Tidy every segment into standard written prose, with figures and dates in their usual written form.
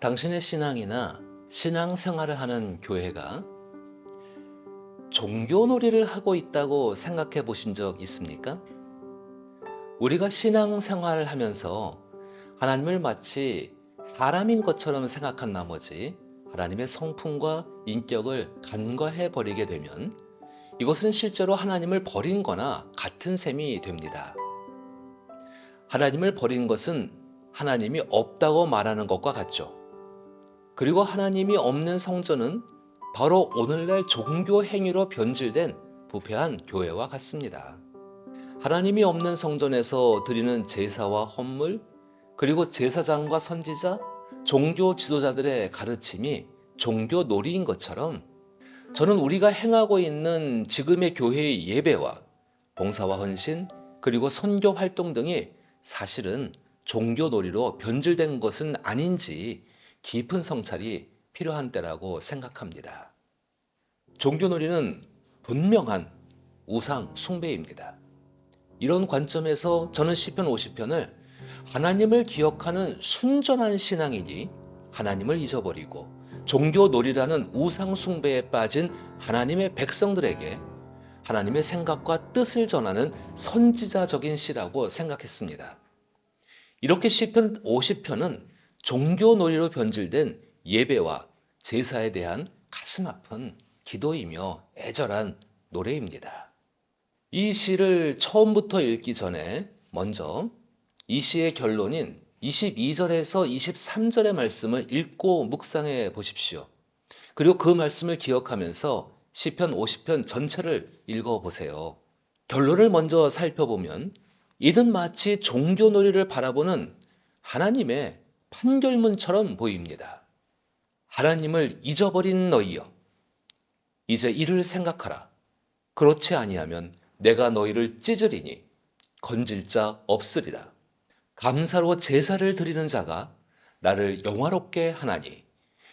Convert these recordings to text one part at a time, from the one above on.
당신의 신앙이나 신앙생활을 하는 교회가 종교놀이를 하고 있다고 생각해 보신 적 있습니까? 우리가 신앙생활을 하면서 하나님을 마치 사람인 것처럼 생각한 나머지 하나님의 성품과 인격을 간과해 버리게 되면 이것은 실제로 하나님을 버린 거나 같은 셈이 됩니다. 하나님을 버린 것은 하나님이 없다고 말하는 것과 같죠. 그리고 하나님이 없는 성전은 바로 오늘날 종교 행위로 변질된 부패한 교회와 같습니다. 하나님이 없는 성전에서 드리는 제사와 헌물, 그리고 제사장과 선지자, 종교 지도자들의 가르침이 종교 놀이인 것처럼 저는 우리가 행하고 있는 지금의 교회의 예배와 봉사와 헌신, 그리고 선교 활동 등이 사실은 종교 놀이로 변질된 것은 아닌지 깊은 성찰이 필요한 때라고 생각합니다. 종교 놀이는 분명한 우상 숭배입니다. 이런 관점에서 저는 시편 50편을 하나님을 기억하는 순전한 신앙이니 하나님을 잊어버리고 종교 놀이라는 우상 숭배에 빠진 하나님의 백성들에게 하나님의 생각과 뜻을 전하는 선지자적인 시라고 생각했습니다. 이렇게 시편 50편은 종교 놀이로 변질된 예배와 제사에 대한 가슴 아픈 기도이며 애절한 노래입니다. 이 시를 처음부터 읽기 전에 먼저 이 시의 결론인 22절에서 23절의 말씀을 읽고 묵상해 보십시오. 그리고 그 말씀을 기억하면서 시편 50편 전체를 읽어보세요. 결론을 먼저 살펴보면 이는 마치 종교놀이를 바라보는 하나님의 판결문처럼 보입니다. 하나님을 잊어버린 너희여, 이제 이를 생각하라. 그렇지 아니하면 내가 너희를 찢으리니 건질 자 없으리라. 감사로 제사를 드리는 자가 나를 영화롭게 하나니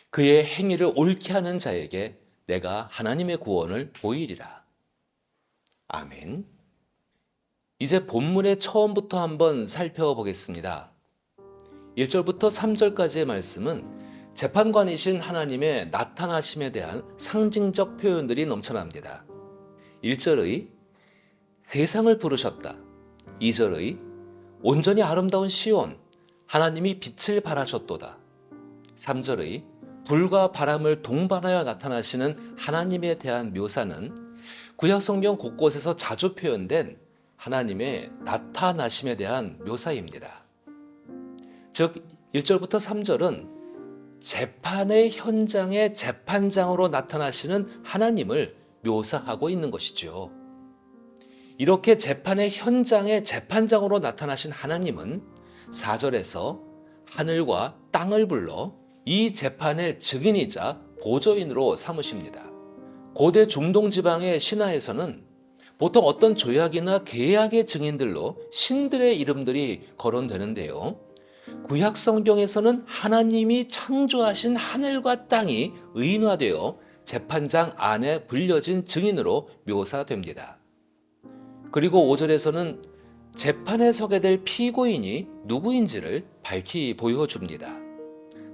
그의 행위를 옳게 하는 자에게 내가 하나님의 구원을 보이리라. 아멘. 이제 본문의 처음부터 한번 살펴보겠습니다. 1절부터 3절까지의 말씀은 재판관이신 하나님의 나타나심에 대한 상징적 표현들이 넘쳐납니다. 1절의 세상을 부르셨다. 2절의 온전히 아름다운 시온, 하나님이 빛을 발하셨도다. 3절의 불과 바람을 동반하여 나타나시는 하나님에 대한 묘사는 구약성경 곳곳에서 자주 표현된 하나님의 나타나심에 대한 묘사입니다. 즉 1절부터 3절은 재판의 현장의 재판장으로 나타나시는 하나님을 묘사하고 있는 것이죠. 이렇게 재판의 현장의 재판장으로 나타나신 하나님은 4절에서 하늘과 땅을 불러 이 재판의 증인이자 보조인으로 삼으십니다. 고대 중동 지방의 신화에서는 보통 어떤 조약이나 계약의 증인들로 신들의 이름들이 거론되는데요. 구약 성경에서는 하나님이 창조하신 하늘과 땅이 의인화되어 재판장 안에 불려진 증인으로 묘사됩니다. 그리고 5절에서는 재판에 서게 될 피고인이 누구인지를 밝히 보여줍니다.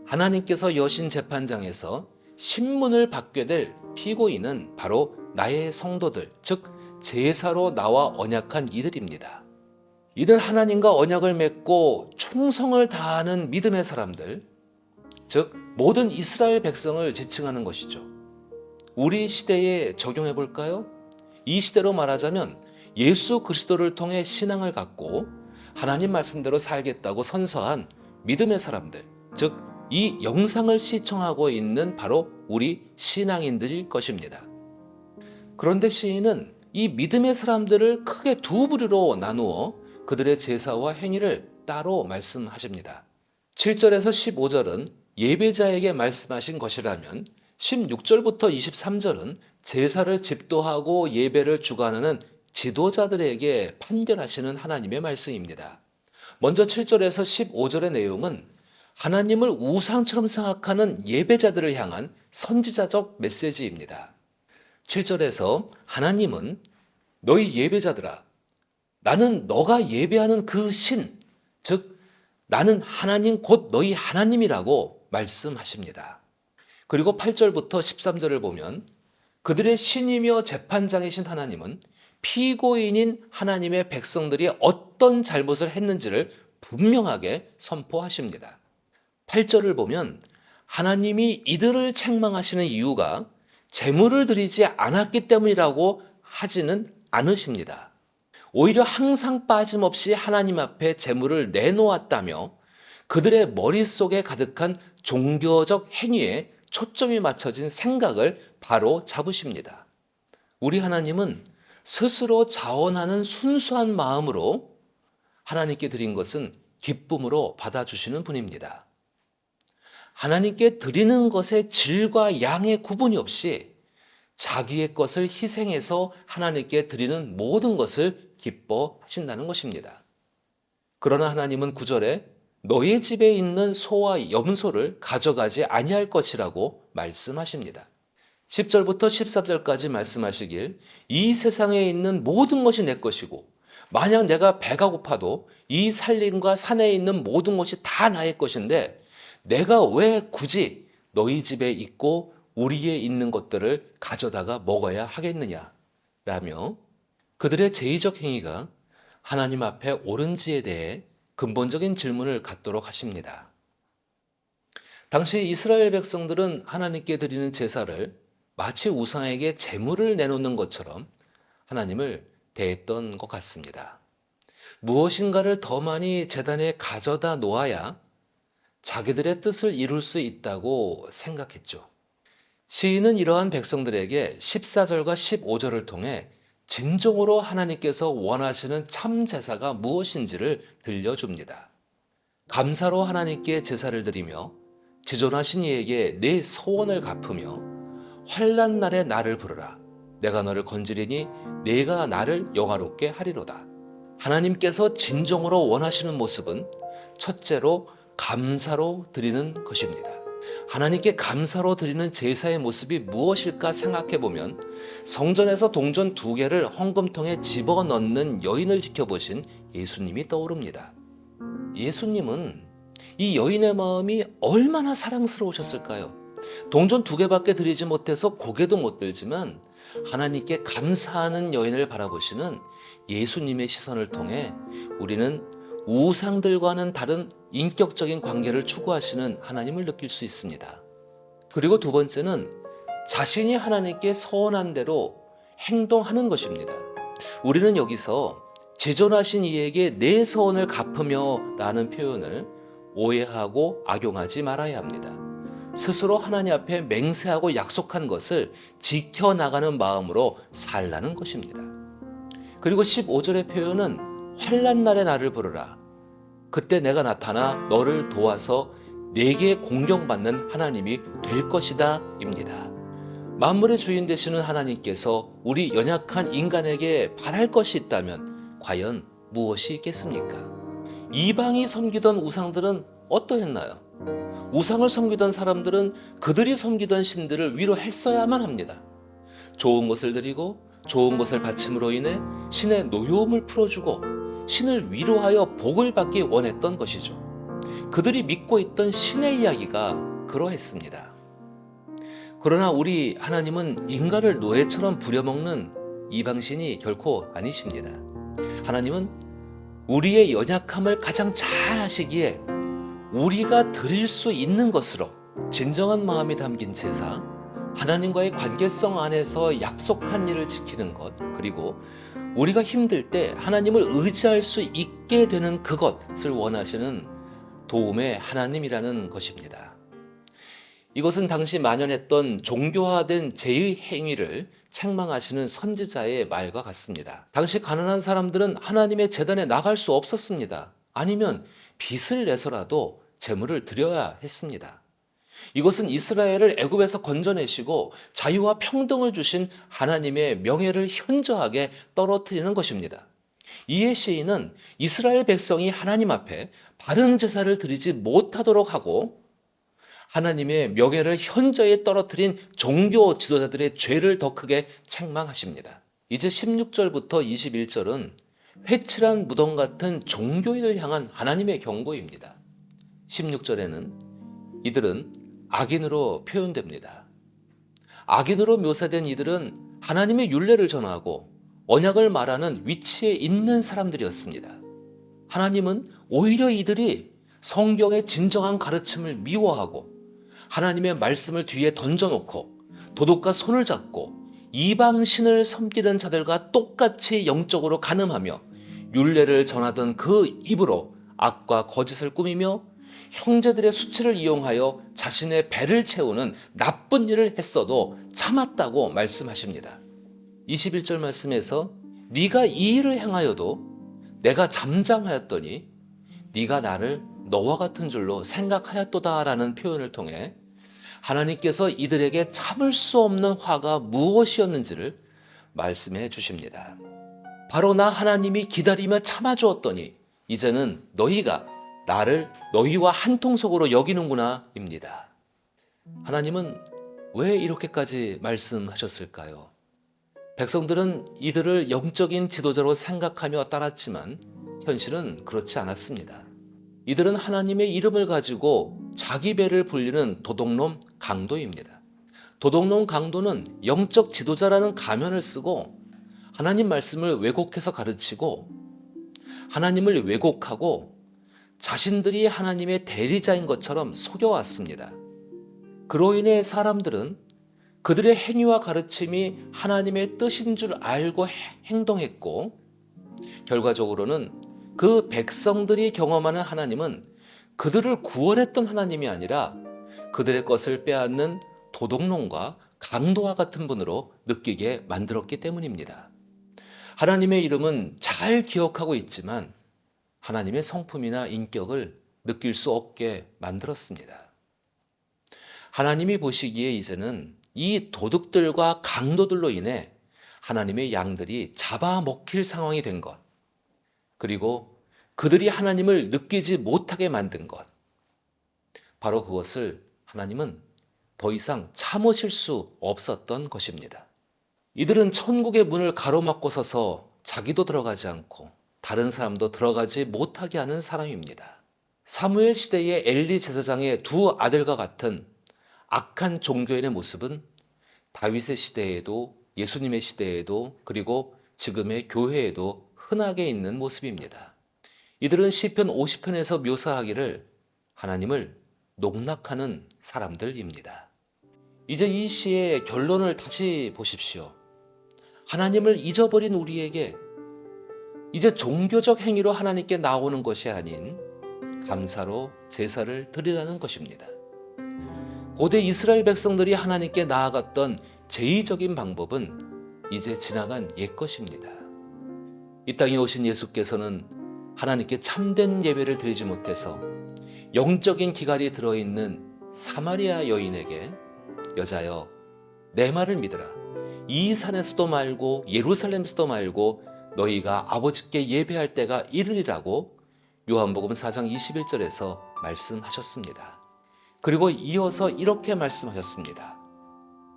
하나님께서 여신 재판장에서 신문을 받게 될 피고인은 바로 나의 성도들, 즉 제사로 나와 언약한 이들입니다. 이들 하나님과 언약을 맺고 충성을 다하는 믿음의 사람들, 즉 모든 이스라엘 백성을 지칭하는 것이죠. 우리 시대에 적용해 볼까요? 이 시대로 말하자면 예수 그리스도를 통해 신앙을 갖고 하나님 말씀대로 살겠다고 선서한 믿음의 사람들, 즉 이 영상을 시청하고 있는 바로 우리 신앙인들일 것입니다. 그런데 시인은 이 믿음의 사람들을 크게 두 부류로 나누어 그들의 제사와 행위를 따로 말씀하십니다. 7절에서 15절은 예배자에게 말씀하신 것이라면 16절부터 23절은 제사를 집도하고 예배를 주관하는 지도자들에게 판결하시는 하나님의 말씀입니다. 먼저 7절에서 15절의 내용은 하나님을 우상처럼 생각하는 예배자들을 향한 선지자적 메시지입니다. 7절에서 하나님은 너희 예배자들아, 나는 너가 예배하는 그 신, 즉 나는 하나님 곧 너희 하나님이라고 말씀하십니다. 그리고 8절부터 13절을 보면 그들의 신이며 재판장이신 하나님은 피고인인 하나님의 백성들이 어떤 잘못을 했는지를 분명하게 선포하십니다. 8절을 보면 하나님이 이들을 책망하시는 이유가 제물을 드리지 않았기 때문이라고 하지는 않으십니다. 오히려 항상 빠짐없이 하나님 앞에 제물을 내놓았다며 그들의 머릿속에 가득한 종교적 행위에 초점이 맞춰진 생각을 바로 잡으십니다. 우리 하나님은 스스로 자원하는 순수한 마음으로 하나님께 드린 것은 기쁨으로 받아주시는 분입니다. 하나님께 드리는 것의 질과 양의 구분이 없이 자기의 것을 희생해서 하나님께 드리는 모든 것을 기뻐하신다는 것입니다. 그러나 하나님은 9절에 너의 집에 있는 소와 염소를 가져가지 아니할 것이라고 말씀하십니다. 10절부터 14절까지 말씀하시길 이 세상에 있는 모든 것이 내 것이고 만약 내가 배가 고파도 이 산림과 산에 있는 모든 것이 다 나의 것인데 내가 왜 굳이 너희 집에 있고 우리에 있는 것들을 가져다가 먹어야 하겠느냐 라며 그들의 제의적 행위가 하나님 앞에 옳은지에 대해 근본적인 질문을 갖도록 하십니다. 당시 이스라엘 백성들은 하나님께 드리는 제사를 마치 우상에게 제물을 내놓는 것처럼 하나님을 대했던 것 같습니다. 무엇인가를 더 많이 제단에 가져다 놓아야 자기들의 뜻을 이룰 수 있다고 생각했죠. 시인은 이러한 백성들에게 14절과 15절을 통해 진정으로 하나님께서 원하시는 참 제사가 무엇인지를 들려줍니다. 감사로 하나님께 제사를 드리며 지존하신 이에게 내 서원을 갚으며 환난 날에 나를 부르라. 내가 너를 건지리니 내가 나를 영화롭게 하리로다. 하나님께서 진정으로 원하시는 모습은 첫째로 감사로 드리는 것입니다. 하나님께 감사로 드리는 제사의 모습이 무엇일까 생각해 보면 성전에서 동전 2개를 헌금통에 집어넣는 여인을 지켜보신 예수님이 떠오릅니다. 예수님은 이 여인의 마음이 얼마나 사랑스러우셨을까요? 동전 2개밖에 드리지 못해서 고개도 못 들지만 하나님께 감사하는 여인을 바라보시는 예수님의 시선을 통해 우리는 우상들과는 다른 인격적인 관계를 추구하시는 하나님을 느낄 수 있습니다. 그리고 두 번째는 자신이 하나님께 서원한 대로 행동하는 것입니다. 우리는 여기서 지존하신 이에게 내 서원을 갚으며 라는 표현을 오해하고 악용하지 말아야 합니다. 스스로 하나님 앞에 맹세하고 약속한 것을 지켜나가는 마음으로 살라는 것입니다. 그리고 15절의 표현은 환난 날에 나를 부르라. 그때 내가 나타나 너를 도와서 내게 공경받는 하나님이 될 것이다 입니다. 만물의 주인 되시는 하나님께서 우리 연약한 인간에게 바랄 것이 있다면 과연 무엇이 있겠습니까? 이방이 섬기던 우상들은 어떠했나요? 우상을 섬기던 사람들은 그들이 섬기던 신들을 위로했어야만 합니다. 좋은 것을 드리고 좋은 것을 바침으로 인해 신의 노여움을 풀어주고 신을 위로하여 복을 받기 원했던 것이죠. 그들이 믿고 있던 신의 이야기가 그러했습니다. 그러나 우리 하나님은 인간을 노예처럼 부려먹는 이방신이 결코 아니십니다. 하나님은 우리의 연약함을 가장 잘 아시기에 우리가 드릴 수 있는 것으로 진정한 마음이 담긴 제사, 하나님과의 관계성 안에서 약속한 일을 지키는 것, 그리고 우리가 힘들 때 하나님을 의지할 수 있게 되는 그것을 원하시는 도움의 하나님이라는 것입니다. 이것은 당시 만연했던 종교화된 죄의 행위를 책망하시는 선지자의 말과 같습니다. 당시 가난한 사람들은 하나님의 제단에 나갈 수 없었습니다. 아니면 빚을 내서라도 제물을 드려야 했습니다. 이것은 이스라엘을 애굽에서 건져내시고 자유와 평등을 주신 하나님의 명예를 현저하게 떨어뜨리는 것입니다. 이에 시인은 이스라엘 백성이 하나님 앞에 바른 제사를 드리지 못하도록 하고 하나님의 명예를 현저히 떨어뜨린 종교 지도자들의 죄를 더 크게 책망하십니다. 이제 16절부터 21절은 회칠한 무덤 같은 종교인을 향한 하나님의 경고입니다. 16절에는 이들은 악인으로 표현됩니다. 악인으로 묘사된 이들은 하나님의 율례를 전하고 언약을 말하는 위치에 있는 사람들이었습니다. 하나님은 오히려 이들이 성경의 진정한 가르침을 미워하고 하나님의 말씀을 뒤에 던져놓고 도둑과 손을 잡고 이방신을 섬기는 자들과 똑같이 영적으로 간음하며 율례를 전하던 그 입으로 악과 거짓을 꾸미며 형제들의 수치를 이용하여 자신의 배를 채우는 나쁜 일을 했어도 참았다고 말씀하십니다. 21절 말씀에서 네가 이 일을 행하여도 내가 잠잠하였더니 네가 나를 너와 같은 줄로 생각하였도다 라는 표현을 통해 하나님께서 이들에게 참을 수 없는 화가 무엇이었는지를 말씀해 주십니다. 바로 나 하나님이 기다리며 참아주었더니 이제는 너희가 나를 너희와 한 통속으로 여기는구나 입니다. 하나님은 왜 이렇게까지 말씀하셨을까요? 백성들은 이들을 영적인 지도자로 생각하며 따랐지만 현실은 그렇지 않았습니다. 이들은 하나님의 이름을 가지고 자기 배를 불리는 도둑놈 강도입니다. 도둑놈 강도는 영적 지도자라는 가면을 쓰고 하나님 말씀을 왜곡해서 가르치고 하나님을 왜곡하고 자신들이 하나님의 대리자인 것처럼 속여왔습니다. 그로 인해 사람들은 그들의 행위와 가르침이 하나님의 뜻인 줄 알고 행동했고 결과적으로는 그 백성들이 경험하는 하나님은 그들을 구원했던 하나님이 아니라 그들의 것을 빼앗는 도둑놈과 강도와 같은 분으로 느끼게 만들었기 때문입니다. 하나님의 이름은 잘 기억하고 있지만 하나님의 성품이나 인격을 느낄 수 없게 만들었습니다. 하나님이 보시기에 이제는 이 도둑들과 강도들로 인해 하나님의 양들이 잡아먹힐 상황이 된 것, 그리고 그들이 하나님을 느끼지 못하게 만든 것, 바로 그것을 하나님은 더 이상 참으실 수 없었던 것입니다. 이들은 천국의 문을 가로막고 서서 자기도 들어가지 않고 다른 사람도 들어가지 못하게 하는 사람입니다. 사무엘 시대의 엘리 제사장의 두 아들과 같은 악한 종교인의 모습은 다윗의 시대에도 예수님의 시대에도 그리고 지금의 교회에도 흔하게 있는 모습입니다. 이들은 시편 50편에서 묘사하기를 하나님을 농락하는 사람들입니다. 이제 이 시의 결론을 다시 보십시오. 하나님을 잊어버린 우리에게 이제 종교적 행위로 하나님께 나오는 것이 아닌 감사로 제사를 드리라는 것입니다. 고대 이스라엘 백성들이 하나님께 나아갔던 제의적인 방법은 이제 지나간 옛것입니다. 이 땅에 오신 예수께서는 하나님께 참된 예배를 드리지 못해서 영적인 기갈이 들어있는 사마리아 여인에게 여자여 내 말을 믿으라. 이 산에서도 말고 예루살렘에서도 말고 너희가 아버지께 예배할 때가 이르리라고 요한복음 4장 21절에서 말씀하셨습니다. 그리고 이어서 이렇게 말씀하셨습니다.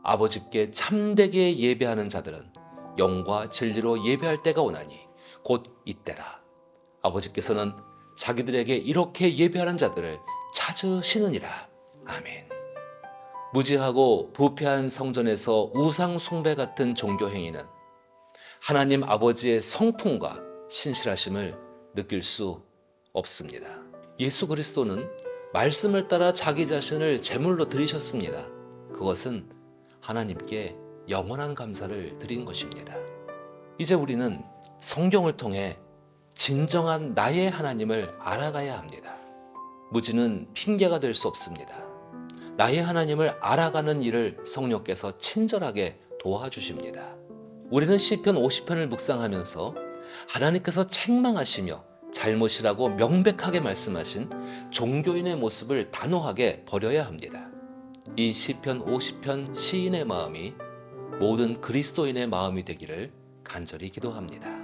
아버지께 참되게 예배하는 자들은 영과 진리로 예배할 때가 오나니 곧 이때라. 아버지께서는 자기들에게 이렇게 예배하는 자들을 찾으시느니라. 아멘. 무지하고 부패한 성전에서 우상 숭배 같은 종교 행위는 하나님 아버지의 성품과 신실하심을 느낄 수 없습니다. 예수 그리스도는 말씀을 따라 자기 자신을 제물로 드리셨습니다. 그것은 하나님께 영원한 감사를 드린 것입니다. 이제 우리는 성경을 통해 진정한 나의 하나님을 알아가야 합니다. 무지는 핑계가 될 수 없습니다. 나의 하나님을 알아가는 일을 성령께서 친절하게 도와주십니다. 우리는 시편 50편을 묵상하면서 하나님께서 책망하시며 잘못이라고 명백하게 말씀하신 종교인의 모습을 단호하게 버려야 합니다. 이 시편 50편 시인의 마음이 모든 그리스도인의 마음이 되기를 간절히 기도합니다.